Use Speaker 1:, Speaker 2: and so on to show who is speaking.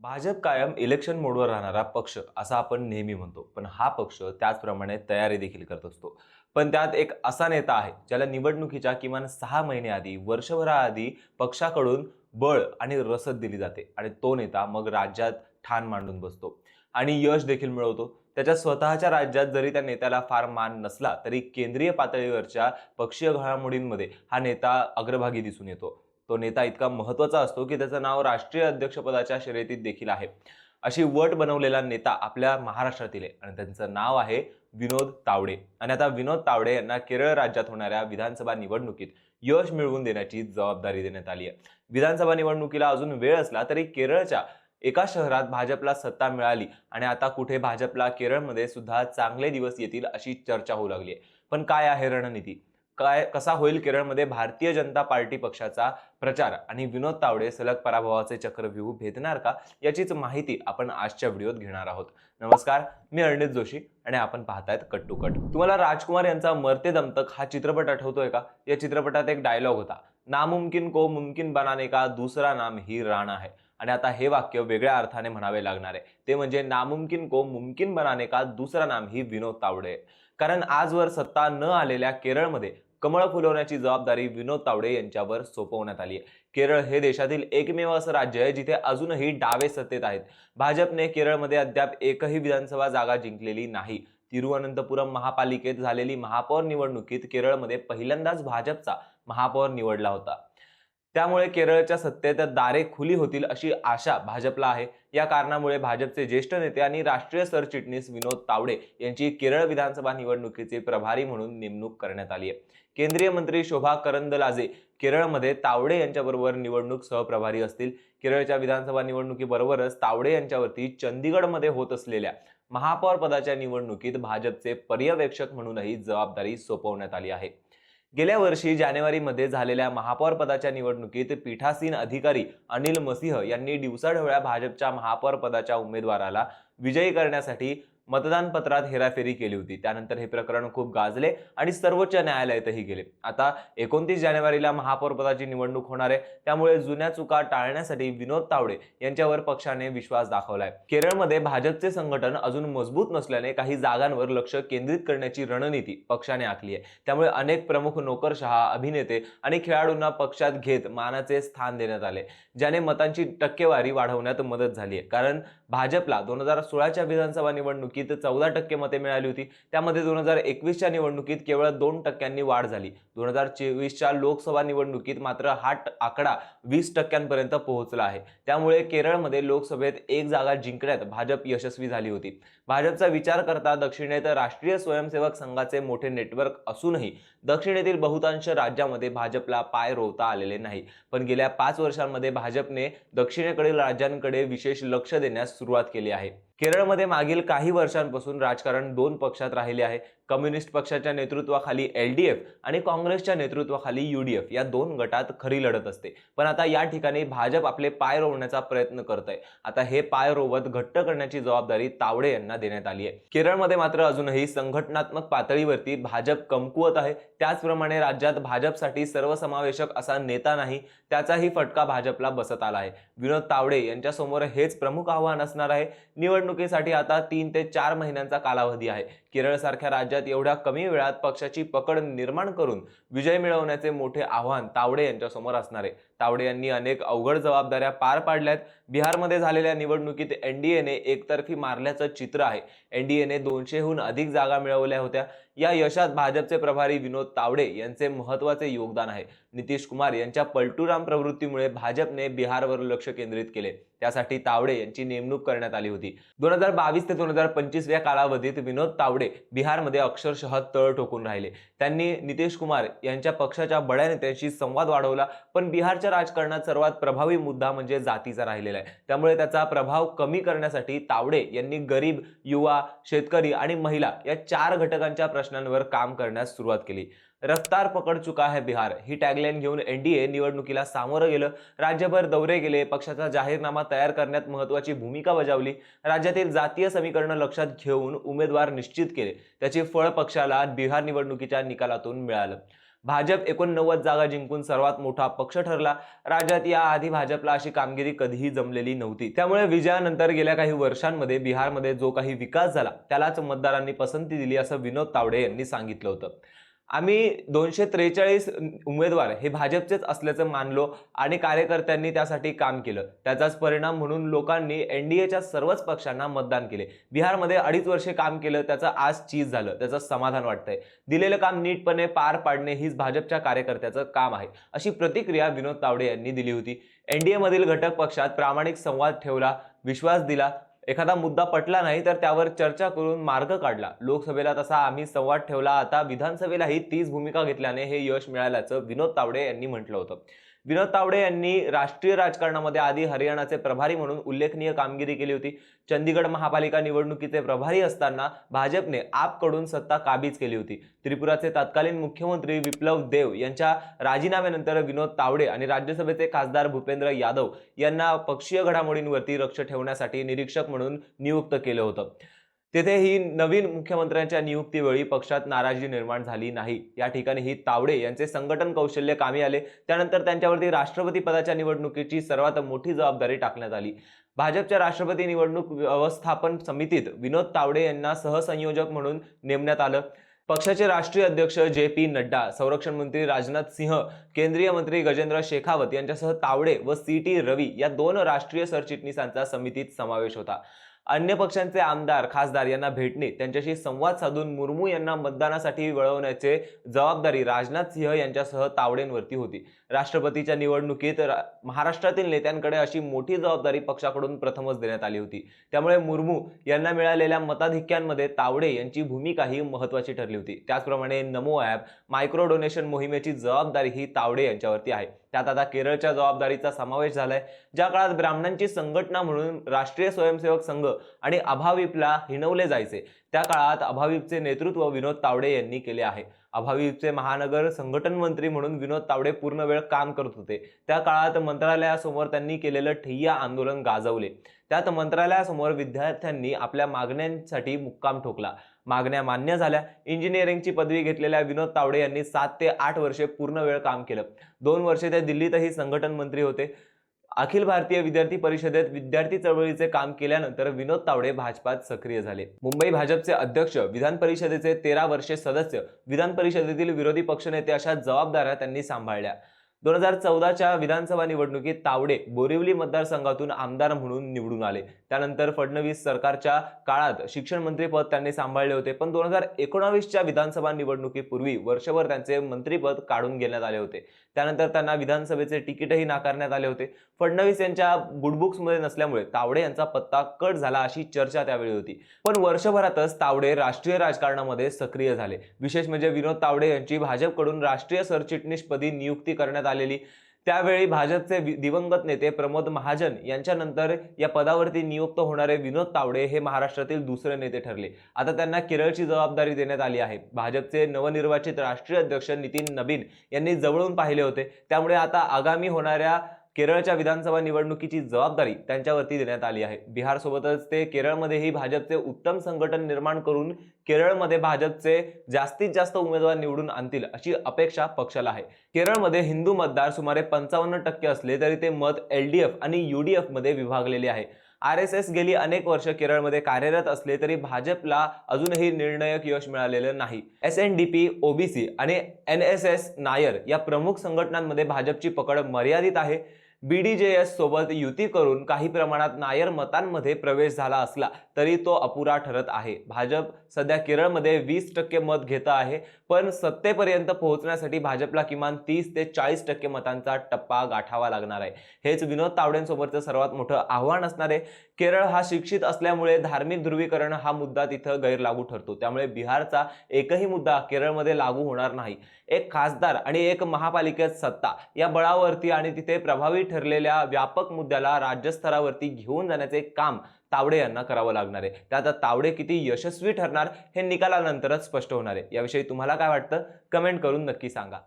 Speaker 1: भाजप कायम इलेक्शन मोडवर राहणारा पक्ष असा आपण नेहमी म्हणतो, पण हा पक्ष त्याचप्रमाणे तयारी देखील करत असतो. पण त्यात एक असा नेता आहे ज्याला निवडणुकीच्या किमान 6 महिने आधी, वर्षभराआधी पक्षाकडून बळ आणि रसद दिली जाते आणि तो नेता मग राज्यात ठाण मांडून बसतो आणि यश देखील मिळवतो. त्याच्या स्वतःच्या राज्यात जरी त्या नेत्याला फार मान नसला तरी केंद्रीय पातळीवरच्या पक्षीय घडामोडींमध्ये हा नेता अग्रभागी दिसून येतो. तो नेता इतका महत्त्वाचा असतो की त्याचं नाव राष्ट्रीय अध्यक्षपदाच्या शर्यतीत देखील आहे. अशी वट बनवलेला नेता आपल्या महाराष्ट्रातील आहे आणि त्यांचं नाव आहे विनोद तावडे. आणि आता विनोद तावडे यांना केरळ राज्यात होणाऱ्या विधानसभा निवडणुकीत यश मिळवून देण्याची जबाबदारी देण्यात आली आहे. विधानसभा निवडणुकीला अजून वेळ असला तरी केरळच्या एका शहरात भाजपला सत्ता मिळाली आणि आता कुठे भाजपला केरळमध्ये सुद्धा चांगले दिवस येतील अशी चर्चा होऊ लागली आहे. पण काय आहे रणनीती? कसा होईल केरळमध्ये भारतीय जनता पार्टी पक्षाचा प्रचार आणि विनोद तावडे सलग पराभवाचे चक्रव्यूह भेदणार का, याचीच माहिती आपण आजच्या व्हिडिओत घेणार आहोत. नमस्कार, मी अर्णित जोशी आणि आपण पाहतायत कट टू कट. तुम्हाला राजकुमार यांचा मरते दम तक हा चित्रपट आठवतोय का? या चित्रपटात एक डायलॉग होता, नामुमकिन को मुमकिन बनाने का दूसरा नाम ही राणा है. आणि आता हे वाक्य वेगळ्या अर्थाने म्हणावे लागणार आहे. ते म्हणजे नामुमकिन को मुमकिन बनाने का दूसरा नाम ही विनोद तावडे आहे. कारण आजवर सत्ता न आलेल्या केरळमध्ये कमळ फुलवण्याची जबाबदारी विनोद तावडे यांच्यावर सोपवण्यात आली आहे. केरळ हे देशातील एकमेव असं राज्य आहे जिथे अजूनही डावे सत्तेत आहेत. भाजपने केरळमध्ये अद्याप एकही विधानसभा जागा जिंकलेली नाही. तिरुवनंतपुरम महापालिकेत झालेली महापौर निवडणुकीत केरळमध्ये पहिल्यांदाच भाजपचा महापौर निवडला होता. त्यामुळे केरळच्या सत्तेत दारे खुली होतील अशी आशा भाजपला आहे. या कारणामुळे भाजपचे ज्येष्ठ नेते आणि राष्ट्रीय सरचिटणीस विनोद तावडे यांची केरळ विधानसभा निवडणुकीचे प्रभारी म्हणून नेमणूक करण्यात आली आहे. केंद्रीय मंत्री शोभा करंदलाजे केरळमध्ये तावडे यांच्याबरोबर निवडणूक सहप्रभारी असतील. केरळच्या विधानसभा निवडणुकीबरोबरच तावडे यांच्यावरती चंदीगडमध्ये होत असलेल्या महापौर पदाच्या निवडणुकीत भाजपचे पर्यवेक्षक म्हणूनही जबाबदारी सोपवण्यात आली आहे. गेल्या वर्षी जानेवारीमध्ये झालेल्या महापौर पदाच्या निवडणुकीत पीठासीन अधिकारी अनिल मसिह यांनी दिवसाढवळ्या भाजपच्या महापौर पदाच्या उमेदवाराला विजयी करण्यासाठी मतदान पत्रात हेराफेरी केली होती. त्यानंतर हे प्रकरण खूप गाजले आणि सर्वोच्च न्यायालयातही गेले. आता 29 जानेवारीला महापौर पदाची निवडणूक होणार आहे. त्यामुळे जुन्या चुका टाळण्यासाठी विनोद तावडे यांच्यावर पक्षाने विश्वास दाखवलाय. केरळमध्ये भाजपचे संघटन अजून मजबूत नसल्याने काही जागांवर लक्ष केंद्रित करण्याची रणनीती पक्षाने आखली आहे. त्यामुळे अनेक प्रमुख नोकरशहा, अभिनेते आणि खेळाडूंना पक्षात घेत मानाचे स्थान देण्यात आले, ज्याने मतांची टक्केवारी वाढवण्यात मदत झाली आहे. कारण भाजपला 2016च्या विधानसभा निवडणुकीत 14% मते मिळाली होती. त्यामध्ये 2021च्या निवडणुकीत केवळ 2% वाढ झाली. 2024च्या लोकसभा निवडणुकीत मात्र हा आकडा 20% पोहोचला आहे. त्यामुळे केरळमध्ये लोकसभेत एक जागा जिंकण्यात भाजप यशस्वी झाली होती. भाजपचा विचार करता दक्षिणेत राष्ट्रीय स्वयंसेवक संघाचे मोठे नेटवर्क असूनही दक्षिणेतील बहुतांश राज्यामध्ये भाजपला पाय रोवता आलेले नाही. पण गेल्या 5 वर्षांमध्ये भाजपने दक्षिणेकडील राज्यांकडे विशेष लक्ष देण्यास सुरुवात केली आहे. केरळमध्ये मागील काही वर्षांपासून राजकारण 2 पक्षात राहिले आहे. कम्युनिस्ट पक्षाच्या नेतृत्वाखाली LDF आणि काँग्रेसच्या नेतृत्वाखाली UDF या 2 गटात खरी लढत असते. पण आता या ठिकाणी भाजप आपले पाय रोवण्याचा प्रयत्न करत आहे. आता हे पाय रोवत घट्ट करण्याची जबाबदारी तावडे यांना देण्यात आली आहे. केरळमध्ये मात्र अजूनही संघटनात्मक पातळीवरती भाजप कमकुवत आहे. त्याचप्रमाणे राज्यात भाजपसाठी सर्वसमावेशक असा नेता नाही, त्याचाही फटका भाजपला बसत आला आहे. विनोद तावडे यांच्यासमोर हेच प्रमुख आव्हान असणार आहे. निवडणुकीसाठी आता 3 ते 4 महिन्यांचा कालावधी आहे. केरळसारख्या राज्यात एवढ्या कमी वेळात पक्षाची पकड निर्माण करून विजय मिळवण्याचे मोठे आव्हान तावडे यांच्यासमोर असणार आहे. तावडे यांनी अनेक अवघड जबाबदाऱ्या पार पाडल्यात. बिहारमध्ये झालेल्या निवडणुकीत NDAने एकतर्फी मारल्याचं चित्र आहे. NDAने 200हून अधिक जागा मिळवल्या होत्या. या यशात भाजपचे प्रभारी विनोद तावडे यांचे महत्त्वाचे योगदान आहे. नितीश कुमार यांच्या पलटूराम प्रवृत्तीमुळे भाजपने बिहारवर लक्ष केंद्रित केले. त्यासाठी तावडे यांची नेमणूक करण्यात आली होती. 2022 ते 2025 या कालावधीत विनोद तावडे बिहारमध्ये अक्षरशः तळ ठोकून राहिले. त्यांनी नितीश कुमार यांच्या पक्षाच्या बड्या नेत्यांशी संवाद वाढवला. पण बिहारच्या राजकारणात सर्वात प्रभावी मुद्दा म्हणजे जातीचा राहिलेला आहे. त्यामुळे त्याचा प्रभाव कमी करण्यासाठी तावडे यांनी गरीब, युवा, शेतकरी आणि महिला या 4 घटकांच्या प्रश्नांवर काम करण्यास सुरुवात केली. रफ्तार पकड चुका है बिहार ही टॅगलाईन घेऊन NDA निवडणुकीला सामोरं गेलं. राज्यभर दौरे केले, पक्षाचा जाहीरनामा तयार करण्यात महत्त्वाची भूमिका बजावली. राज्यातील जातीय समीकरण लक्षात घेऊन उमेदवार निश्चित केले. त्याचे फळ पक्षाला बिहार निवडणुकीच्या निकालातून मिळालं. भाजप 89 जागा जिंकून सर्वात मोठा पक्ष ठरला. राज्यात याआधी भाजपला अशी कामगिरी कधीही जमलेली नव्हती. त्यामुळे विजयानंतर गेल्या काही वर्षांमध्ये बिहारमध्ये जो काही विकास झाला त्यालाच मतदारांनी पसंती दिली, असं विनोद तावडे यांनी सांगितलं होतं. आम्ही 243 उमेदवार हे भाजपचेच असल्याचं मानलो आणि कार्यकर्त्यांनी त्यासाठी काम केलं. त्याचाच परिणाम म्हणून लोकांनी एनडीएच्या सर्वच पक्षांना मतदान केले. बिहारमध्ये 2.5 वर्षे काम केलं, त्याचं आज चीज झालं, त्याचं समाधान वाटतंय. दिलेलं काम नीटपणे पार पाडणे हीच भाजपच्या कार्यकर्त्याचं काम आहे, अशी प्रतिक्रिया विनोद तावडे यांनी दिली होती. एनडीए मधील घटक पक्षात प्रामाणिक संवाद ठेवला, विश्वास दिला. एखादा मुद्दा पटला नाही तर त्यावर चर्चा करून मार्ग काढला. लोकसभेला तसा आम्ही संवाद ठेवला, आता विधानसभेलाही तीच भूमिका घेतल्याने हे यश मिळाल्याचं विनोद तावडे यांनी म्हटलं होतं. विनोद तावडे यांनी राष्ट्रीय राजकारणामध्ये आधी हरियाणाचे प्रभारी म्हणून उल्लेखनीय कामगिरी केली होती. चंदीगड महापालिका निवडणुकीचे प्रभारी असताना भाजपने आपकडून सत्ता काबीज केली होती. त्रिपुराचे तत्कालीन मुख्यमंत्री विप्लव देव यांच्या राजीनाम्यानंतर विनोद तावडे आणि राज्यसभेचे खासदार भूपेंद्र यादव यांना पक्षीय घडामोडींवरती लक्ष ठेवण्यासाठी निरीक्षक म्हणून नियुक्त केलं होतं. तेथेही नवीन मुख्यमंत्र्यांच्या नियुक्तीवेळी पक्षात नाराजी निर्माण झाली नाही. या ठिकाणीही तावडे यांचे संघटन कौशल्य कामी आले. त्यानंतर त्यांच्यावरती राष्ट्रपती पदाच्या निवडणुकीची सर्वात मोठी जबाबदारी टाकण्यात आली. भाजपच्या राष्ट्रपती निवडणूक व्यवस्थापन समितीत विनोद तावडे यांना सहसंयोजक म्हणून नेमण्यात आलं. पक्षाचे राष्ट्रीय अध्यक्ष जे.पी. नड्डा, संरक्षण मंत्री राजनाथ सिंह, केंद्रीय मंत्री गजेंद्र शेखावत यांच्यासह तावडे व सी.टी. रवी या 2 राष्ट्रीय सरचिटणीसांचा समितीत समावेश होता. अन्य पक्षांचे आमदार, खासदार यांना भेटणे, त्यांच्याशी संवाद साधून मुर्मू यांना मतदानासाठी वळवण्याची जबाबदारी राजनाथ सिंह यांच्यासह तावडेंवरती होती. राष्ट्रपतीच्या निवडणुकीत महाराष्ट्रातील नेत्यांकडे अशी मोठी जबाबदारी पक्षाकडून प्रथमच देण्यात आली होती. त्यामुळे मुर्मू यांना मिळालेल्या मताधिक्यांमध्ये तावडे यांची भूमिकाही महत्त्वाची ठरली होती. त्याचप्रमाणे नमो ॲप, मायक्रो डोनेशन मोहिमेची जबाबदारी ही तावडे यांच्यावरती आहे. त्यात आता केरळच्या जबाबदारीचा समावेश झालाय. ज्या काळात ब्राह्मणांची संघटना म्हणून राष्ट्रीय स्वयंसेवक संघ आणि अभाविपला हिणवले जायचे, त्या काळात अभाविपचे नेतृत्व विनोद तावडे यांनी केले आहे. अभाविपचे महानगर संघटन मंत्री म्हणून विनोद तावडे पूर्ण वेळ काम करत होते. त्या काळात मंत्रालयासमोर त्यांनी केलेलं ठिय्या आंदोलन गाजवले. त्यात मंत्रालयासमोर विद्यार्थ्यांनी आपल्या मागण्यांसाठी मुक्काम ठोकला. मागण्या मान्य झाल्या. इंजिनिअरिंगची पदवी घेतलेल्या विनोद तावडे यांनी 7 ते 8 वर्षे पूर्ण वेळ काम केलं. 2 वर्षे ते दिल्लीतही संघटन मंत्री होते. अखिल भारतीय विद्यार्थी परिषदेत विद्यार्थी चळवळीचे काम केल्यानंतर विनोद तावडे भाजपात सक्रिय झाले. मुंबई भाजपचे अध्यक्ष, विधान परिषदेचे 13 वर्षे सदस्य, विधान परिषदेतील विरोधी पक्षनेते अशा जबाबदाऱ्या त्यांनी सांभाळल्या. 2014च्या विधानसभा निवडणुकीत तावडे बोरिवली मतदारसंघातून आमदार म्हणून निवडून आले. त्यानंतर फडणवीस सरकारच्या काळात शिक्षण मंत्रीपद त्यांनी सांभाळले होते. पण 2019च्या विधानसभा निवडणुकीपूर्वी वर्षभर त्यांचे मंत्रीपद काढून घेण्यात आले होते. त्यानंतर त्यांना विधानसभेचे तिकीटही नाकारण्यात आले होते. फडणवीस यांच्या गुडबुक्समध्ये नसल्यामुळे तावडे यांचा पत्ता कट झाला अशी चर्चा त्यावेळी होती. पण वर्षभरातच तावडे राष्ट्रीय राजकारणामध्ये सक्रिय झाले. विशेष म्हणजे विनोद तावडे यांची भाजपकडून राष्ट्रीय सरचिटणीसपदी नियुक्ती करण्यात आलेली. त्यावेळी भाजपचे दिवंगत नेते प्रमोद महाजन यांच्यानंतर या पदावरती नियुक्त होणारे विनोद तावडे हे महाराष्ट्रातील दुसरे नेते ठरले. आता त्यांना केरळची जबाबदारी देण्यात आली आहे. भाजपचे नवनिर्वाचित राष्ट्रीय अध्यक्ष नितीन नबीन यांनी जवळून पाहिले होते. त्यामुळे आता आगामी होणाऱ्या केरळच्या विधानसभा निवडणुकीची जबाबदारी त्यांच्यावरती देण्यात आली आहे. बिहारसोबतच ते केरळमध्येही भाजपचे उत्तम संघटन निर्माण करून केरळमध्ये भाजपचे जास्तीत जास्त उमेदवार निवडून आणतील अशी अपेक्षा पक्षाला आहे. केरळमध्ये हिंदू मतदार सुमारे 55% असले तरी ते मत एलडीएफ आणि यूडीएफ मध्ये विभागलेले आहे. आरएसएस गेली अनेक वर्ष केरळमध्ये कार्यरत असले तरी भाजपला अजूनही निर्णायक यश मिळालेलं नाही. एसएनडीपी, ओबीसी आणि एनएसएस नायर या प्रमुख संघटनांमध्ये भाजपची पकड मर्यादित आहे. बीडीजेएस सोबत युती करून काही प्रमाणात नायर मतांमध्ये प्रवेश झाला असला तरी तो अपुरा ठरत आहे. भाजप सध्या केरळमध्ये 20% मत घेत आहे, पण सत्तेपर्यंत पोहोचण्यासाठी भाजपला किमान 30 ते 40% मतांचा टप्पा गाठावा लागणार आहे. हेच विनोद तावडेंसमोरचं सर्वात मोठं आव्हान असणार आहे. केरळ हा शिक्षित असल्यामुळे धार्मिक ध्रुवीकरण हा मुद्दा तिथं गैरलागू ठरतो. त्यामुळे बिहारचा एकही मुद्दा केरळमध्ये लागू होणार नाही. एक खासदार आणि एक महापालिकेत सत्ता या बळावरती आणि तिथे प्रभावी ठरलेल्या व्यापक मुद्द्याला राज्यस्तरावरती घेऊन जाण्याचे काम तावडे यांना करावं लागणार आहे. त्यात तावडे किती यशस्वी ठरणार हे निकालानंतरच स्पष्ट होणार आहे. याविषयी तुम्हाला काय वाटतं? कमेंट करून नक्की सांगा.